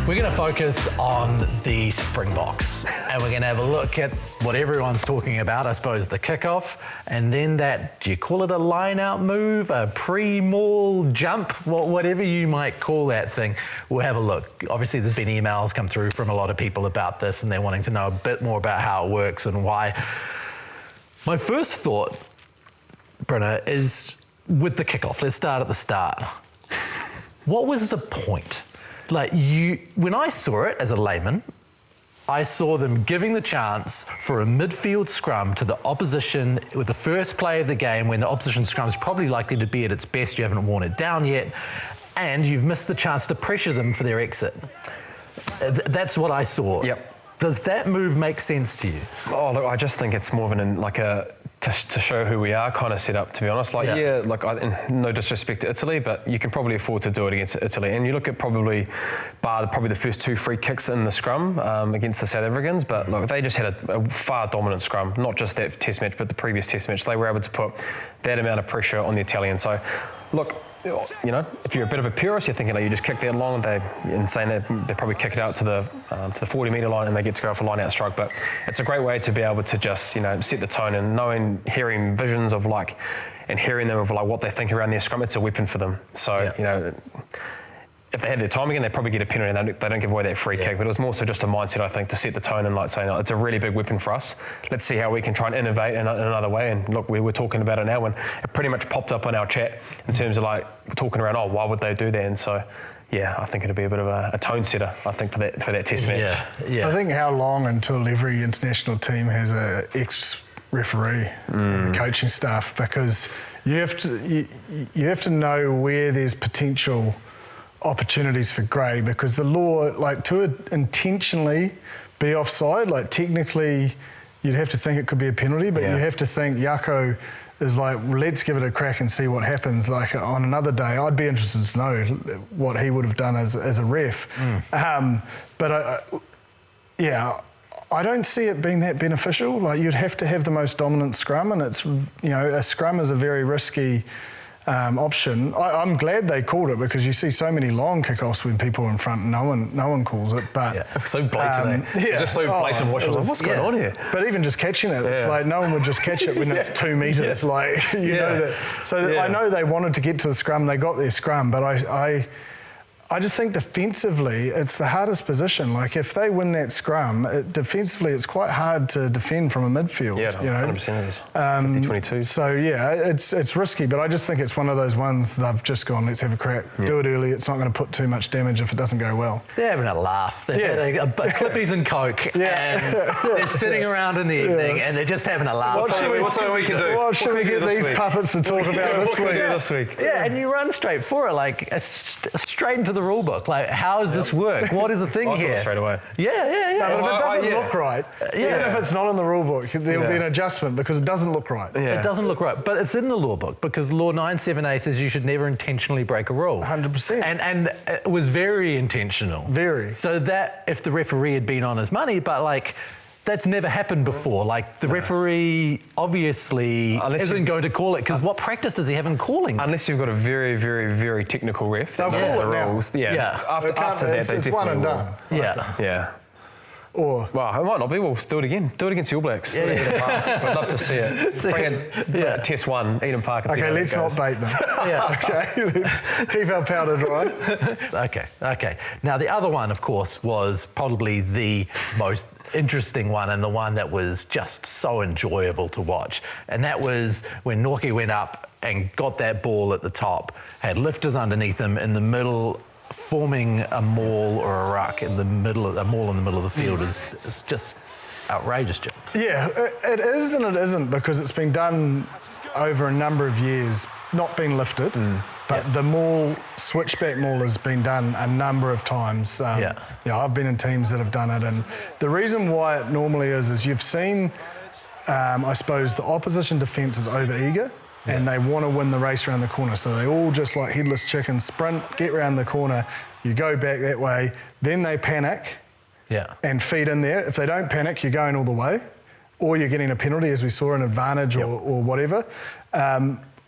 We're going to focus on the Springboks, and we're going to have a look at what everyone's talking about, I suppose, the kickoff, and then that, do you call it a line-out move, a pre-maul jump, whatever you might call that thing. We'll have a look. Obviously, there's been emails come through from a lot of people about this, and they're wanting to know a bit more about how it works and why. My first thought, Brenna, is with the kickoff. Let's start at the start. What was the point? Like when I saw it as a layman, I saw them giving the chance for a midfield scrum to the opposition with the first play of the game when the opposition scrum is probably likely to be at its best. You haven't worn it down yet, and you've missed the chance to pressure them for their exit. That's what I saw. Yep. Does that move make sense to you? Oh, look, I just think it's more of to show who we are kind of set up, to be honest. Like, no disrespect to Italy, but you can probably afford to do it against Italy. And you look at probably the first two free kicks in the scrum against the South Africans, but look, they just had a far dominant scrum, not just that test match, but the previous test match. They were able to put that amount of pressure on the Italians. So, look, you know, if you're a bit of a purist, you're thinking, you just kick that long, and saying that they probably kick it out to the 40-metre line and they get to go for a line-out strike. But it's a great way to be able to just, set the tone, and hearing visions of and hearing them of what they think around their scrum. It's a weapon for them. So, if they had their time again, they'd probably get a penalty and they don't give away that free kick. But it was more so just a mindset, I think, to set the tone and saying, it's a really big weapon for us. Let's see how we can try and innovate in another way. And look, we were talking about it now, and it pretty much popped up on our chat in terms of talking around, why would they do that? And so, I think it'll be a bit of a tone setter, I think, for that test match. I think how long until every international team has an ex-referee in the coaching staff, because you have to know where there's potential opportunities for grey, because the law, to intentionally be offside, technically you'd have to think it could be a penalty, but you have to think Jaco is let's give it a crack and see what happens. On another day, I'd be interested to know what he would have done as a ref. But I don't see it being that beneficial. You'd have to have the most dominant scrum, and it's, a scrum is a very risky option. I'm glad they called it, because you see so many long kickoffs when people are in front and no one calls it. But so blatant, just so blatant. What's going on here? But even just catching it, it's no one would just catch it when it's 2 metres. Know that. So I know they wanted to get to the scrum. They got their scrum, but I just think defensively, it's the hardest position. If they win that scrum, defensively, it's quite hard to defend from a midfield. 100% it is. 50-22. So, it's risky, but I just think it's one of those ones they've just gone, let's have a crack. Do it early. It's not going to put too much damage if it doesn't go well. They're having a laugh. They've had Clippies and Coke, and they're sitting around in the evening, and they're just having a laugh. What's something we can do? What should we get these puppets to talk about this week? Yeah, and you run straight for it, straight into the rule book. How does this work? What is the thing here? I thought it straight away. Yeah. No, but if it doesn't look right, even if it's not in the rule book, there'll be an adjustment, because it doesn't look right. It doesn't look right, but it's in the law book, because Law 978 says you should never intentionally break a rule. 100%. And it was very intentional. Very. So that if the referee had been on his money, but that's never happened before. The referee obviously isn't going to call it, because what practice does he have in calling? Unless you've got a very, very, very technical ref that knows the rules. After that, they definitely one and done. Yeah. Or it might not be. We'll do it again. Do it against the All Blacks. I'd love to see it. Bring it test one, Eden Park. And okay, let's not bait them. Okay, let's keep our powder dry. Okay. Now the other one, of course, was probably the most interesting one, and the one that was just so enjoyable to watch. And that was when Norkie went up and got that ball at the top, had lifters underneath him in the middle, forming a maul or a ruck in the middle of the field is just outrageous, Jim. Yeah, it is and it isn't, because it's been done over a number of years, not been lifted. But the maul, switchback maul, has been done a number of times. I've been in teams that have done it, and the reason why it normally is you've seen, I suppose, the opposition defence is over-eager, and they want to win the race around the corner, so they all just like headless chickens, sprint, get around the corner, you go back that way, then they panic and feed in there. If they don't panic, you're going all the way, or you're getting a penalty, as we saw, an advantage or whatever.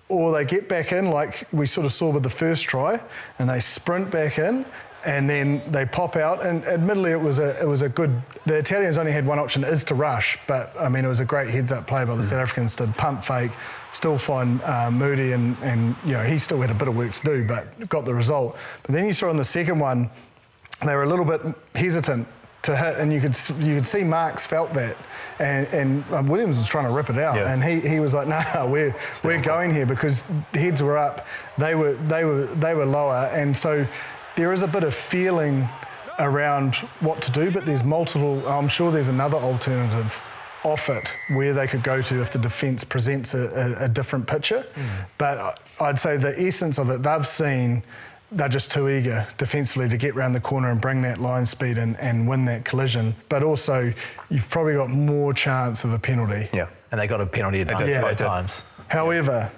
Or they get back in, like we sort of saw with the first try, and they sprint back in, and then they pop out. And admittedly, it was a good. The Italians only had one option, is to rush, but I mean, it was a great heads-up play by the South Africans to pump fake, still find Moody, and you know, he still had a bit of work to do, but got the result. But then you saw in the second one, they were a little bit hesitant to hit, and you could see Marks felt that, and Williams was trying to rip it out, and he was like, "No, we're going here," because heads were up, they were lower, and so there is a bit of feeling around what to do, but there's multiple. I'm sure there's another alternative off it where they could go to if the defence presents a different picture. But I'd say the essence of it, they've seen. They're just too eager defensively to get round the corner and bring that line speed and win that collision. But also, you've probably got more chance of a penalty. Yeah, and they got a penalty both times. However,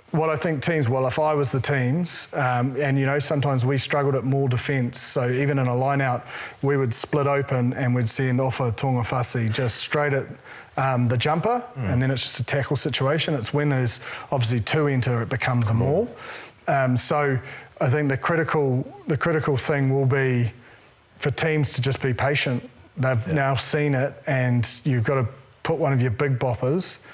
what I think teams, well, if I was the teams, and you know, sometimes we struggled at more defence, so even in a line-out, we would split open and we'd send Ofa Tongafasi just straight at the jumper, and then it's just a tackle situation. It's when there's obviously two enter, it becomes a maul. So I think the critical thing will be for teams to just be patient. They've now seen it, and you've got to put one of your big boppers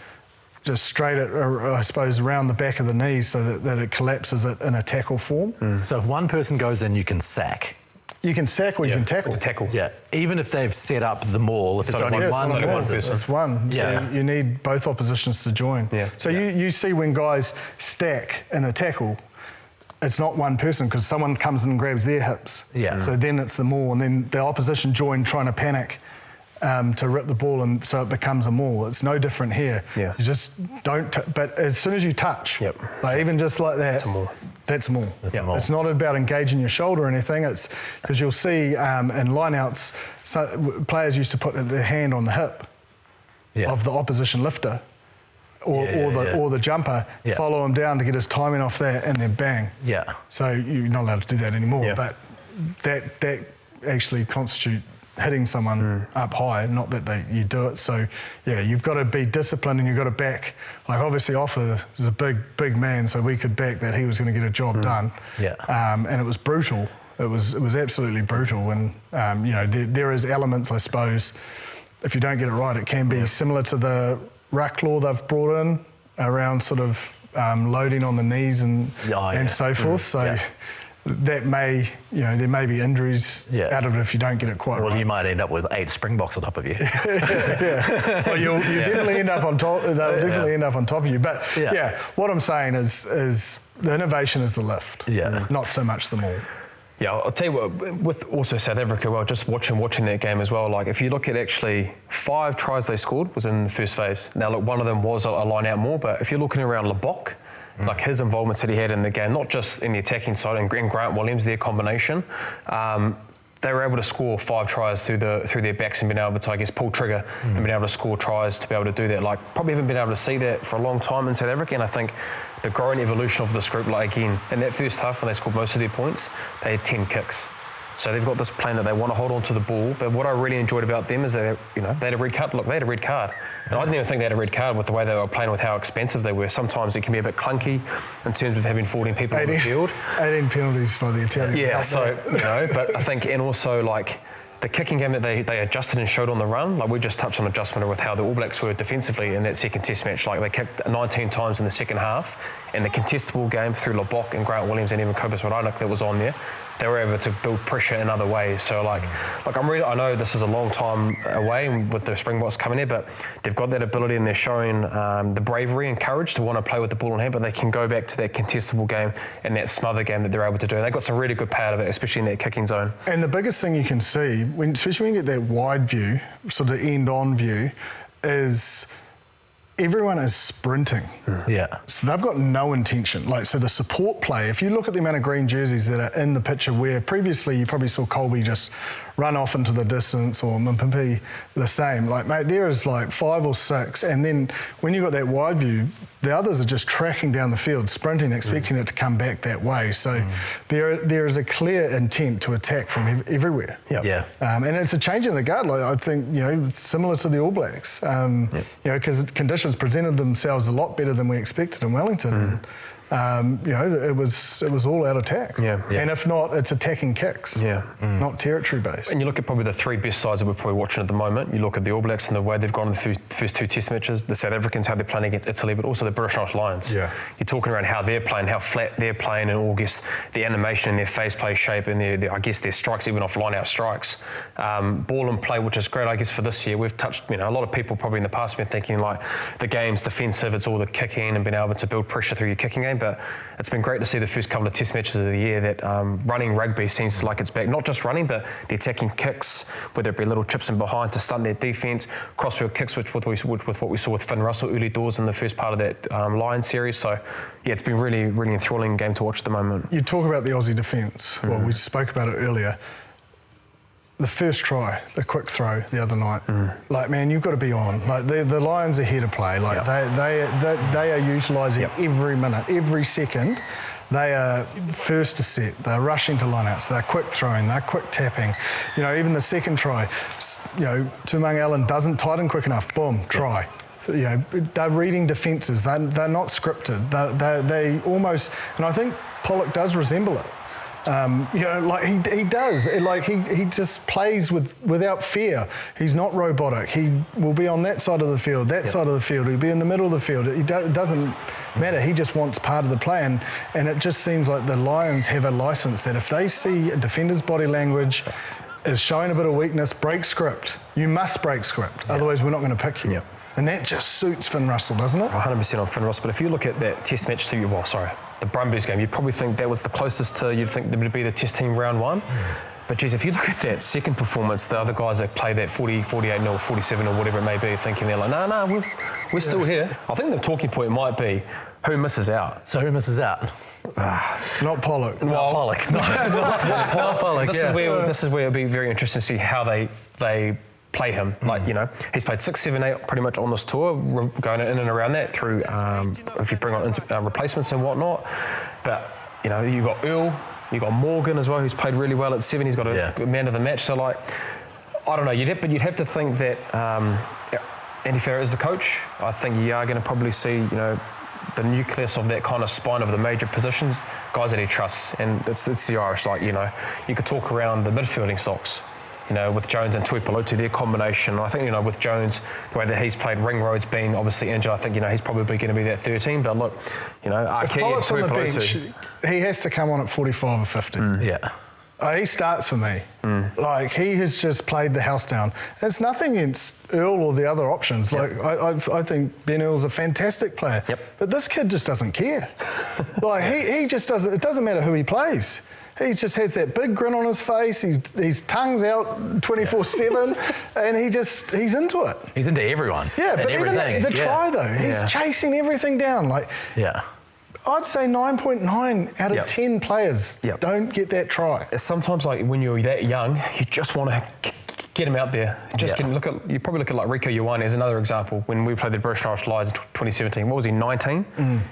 just straight at, I suppose, around the back of the knees so that it collapses it in a tackle form. So if one person goes in, you can sack. You can sack or you can tackle. It's a tackle. Yeah, even if they've set up the maul, if it's only one person. It's one. Yeah. So you need both oppositions to join. Yeah. So you see when guys stack in a tackle, it's not one person because someone comes in and grabs their hips. Yeah. So then it's the maul, and then the opposition join trying to panic to rip the ball, and so it becomes a maul. It's no different here. Yeah. You just don't. But as soon as you touch, like even just like that, It's a maul. That's a maul. It's a maul. It's not about engaging your shoulder or anything. It's because you'll see in lineouts, players used to put their hand on the hip of the opposition lifter. Or the jumper, follow him down to get his timing off that, and then bang. Yeah. So you're not allowed to do that anymore. Yeah. But that actually constitute hitting someone up high, not that you do it. So yeah, you've got to be disciplined, and you've got to back. Like obviously, Offa is a big man, so we could back that he was going to get a job done. Yeah. And it was brutal. It was absolutely brutal. And you know, there is elements, I suppose. If you don't get it right, it can be similar to the ruck law they've brought in around sort of loading on the knees and so forth. So that may, you know, there may be injuries out of it if you don't get it quite right. Well, you might end up with 8 Springboks on top of you. Well, you definitely end up on top. They'll definitely end up on top of you. But what I'm saying is the innovation is the lift. Not so much the maul. Yeah, I'll tell you what, with also South Africa, well, just watching that game as well, like if you look at actually 5 tries they scored was in the first phase. Now, look, one of them was a line-out more, but if you're looking around Lebok, like his involvements that he had in the game, not just in the attacking side, and Grant Williams, their combination, they were able to score 5 tries through their backs and been able to, I guess, pull trigger and been able to score tries to be able to do that. Like, probably haven't been able to see that for a long time in South Africa, and I think the growing evolution of this group, like again, in that first half when they scored most of their points, they had 10 kicks. So they've got this plan that they want to hold on to the ball, but what I really enjoyed about them is they had a red card. Look, they had a red card. And I didn't even think they had a red card with the way they were playing, with how expensive they were. Sometimes it can be a bit clunky in terms of having 14 people on the field. 18 penalties for the Italian. Yeah, so, you know, but I think, and also like the kicking game that they adjusted and showed on the run, like we just touched on adjustment with how the All Blacks were defensively in that second test match. Like they kicked 19 times in the second half, and the contestable game through Lebok and Grant Williams and even Kobus Radanak that was on there, they were able to build pressure in other ways. So like I know this is a long time away with the Springboks coming here, but they've got that ability and they're showing the bravery and courage to want to play with the ball in hand, but they can go back to that contestable game and that smother game that they're able to do. They've got some really good play out of it, especially in that kicking zone. And the biggest thing you can see, especially when you get that wide view, sort of end-on view, is everyone is sprinting. Yeah. So they've got no intention. Like, so the support play, if you look at the amount of green jerseys that are in the picture, where previously you probably saw Colby just run off into the distance, or Mpimpi the same. Like, mate, there is like 5 or 6. And then when you've got that wide view, the others are just tracking down the field, sprinting, expecting it to come back that way. So there is a clear intent to attack from everywhere. Yeah. And it's a change in the guard. Like, I think, you know, similar to the All Blacks. You know, because conditions presented themselves a lot better than we expected in Wellington. it was all out attack. Yeah. And if not, it's attacking kicks. Yeah. Not territory based. And you look at probably the three best sides that we're probably watching at the moment. You look at the All Blacks and the way they've gone in the first two Test matches, the South Africans, how they're playing against Italy, but also the British Irish Lions. Yeah. You're talking around how they're playing, how flat they're playing, and all the animation in their face play shape and I guess their strikes, even off line-out strikes. Ball and play, which is great, I guess, for this year. We've touched, a lot of people probably in the past have been thinking like the game's defensive, it's all the kicking and being able to build pressure through your kicking game, but it's been great to see the first couple of Test matches of the year that running rugby seems like it's back. Not just running, but the attacking kicks, whether it be little chips in behind to stunt their defence, crossfield kicks, with what we saw with Finn Russell early doors in the first part of that Lions series. So, yeah, it's been really, really enthralling game to watch at the moment. You talk about the Aussie defence. Well, we spoke about it earlier. The first try, the quick throw the other night, like, man, you've got to be on. Like, the Lions are here to play. Like, they are utilising every minute, every second. They are first to set. They're rushing to lineouts. They're quick throwing. They're quick tapping. Even the second try, Tumang Allen doesn't tighten quick enough. Boom, try. They're reading defences. They're not scripted. They almost, and I think Pollock does resemble it. Like he does. He just plays without fear. He's not robotic. He will be on that side of the field, that side of the field. He'll be in the middle of the field. It doesn't matter. He just wants part of the plan. And it just seems like the Lions have a license that if they see a defender's body language is showing a bit of weakness, break script. You must break script. Otherwise, we're not going to pick you. And that just suits Finn Russell, doesn't it? 100% on Finn Russell. But if you look at that Test match the Brumbies game, you'd probably think that was the closest to you'd think that would be the Test team round one. But geez, if you look at that second performance, the other guys that played that 40, 48-0, 47 or whatever it may be, thinking they're like, no, we're still here. I think the talking point might be who misses out. So who misses out? Not Pollock. Not Pollock. Not Pollock. This is where it'll be very interesting to see how they play him. He's played 6, 7, 8 pretty much on this tour, going in and around that through if you bring on replacements and whatnot. But you've got Earl, you've got Morgan as well, who's played really well at 7. He's got a man of the match. So I don't know. You'd have to think that Andy Farrell is the coach. I think you are going to probably see the nucleus of that kind of spine of the major positions, guys that he trusts, and it's the Irish. You could talk around the midfielding stocks. With Jones and Tuipulotu, their combination. I think, with Jones, the way that he's played, Ringroad's been obviously injured. I think, he's probably going to be that 13. But look, Arke and Pollock's on the bench, he has to come on at 45 or 50. He starts for me. He has just played the house down. It's nothing against Earl or the other options. I think Ben Earl's a fantastic player. But this kid just doesn't care. He just doesn't. It doesn't matter who he plays. He just has that big grin on his face. His tongue's out 24/7, and he's into it. He's into everyone. Yeah, but even the try though, he's chasing everything down. I'd say 9.9 out of 10 players don't get that try. Sometimes, when you're that young, you just want to get him out there. You probably look at Rico Ioane as another example. When we played the British Irish Lions in 2017, what was he, 19?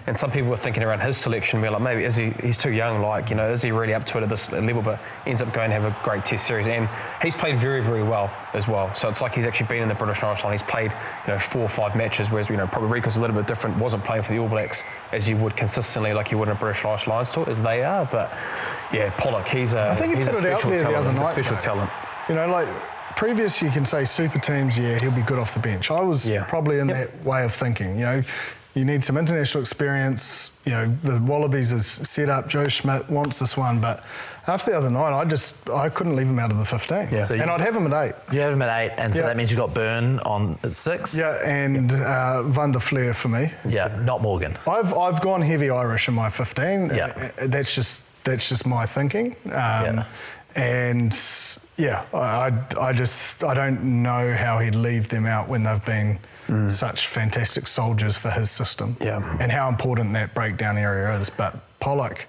And some people were thinking around his selection, like maybe he's too young, is he really up to it at this level? But ends up going to have a great Test series, and he's played very, very well as well. So it's like he's actually been in the British Irish Lions. He's played 4 or 5 matches, whereas probably Rico's a little bit different. Wasn't playing for the All Blacks as you would consistently, like you would in a British Irish Lions tour, as they are. But yeah, Pollock, he's a special talent. He's a special talent. Previous, you can say super teams, he'll be good off the bench. I was probably in that way of thinking. You need some international experience. The Wallabies is set up. Joe Schmidt wants this one, but after the other night, I couldn't leave him out of the 15. Yeah. So I'd have him at 8. You have him at 8, and so that means you got Byrne on at 6. Yeah, and Van der Fleer for me. Yeah, not Morgan. I've gone heavy Irish in my 15. Yeah. That's just my thinking. And I don't know how he'd leave them out when they've been such fantastic soldiers for his system. Yeah. And how important that breakdown area is. But Pollock,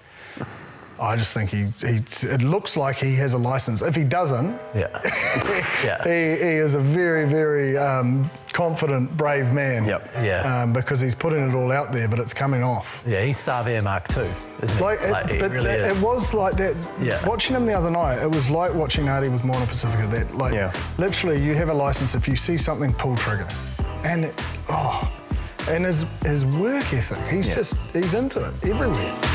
I just think it looks like he has a license. If he doesn't, he is a very, very confident, brave man. Because he's putting it all out there, but it's coming off. Yeah, he's Savia Mark II, isn't he? It was like that. Yeah. Watching him the other night, it was like watching Artie with Moana Pacifica. Literally, you have a license if you see something, pull trigger, and And his work ethic, he's into it everywhere.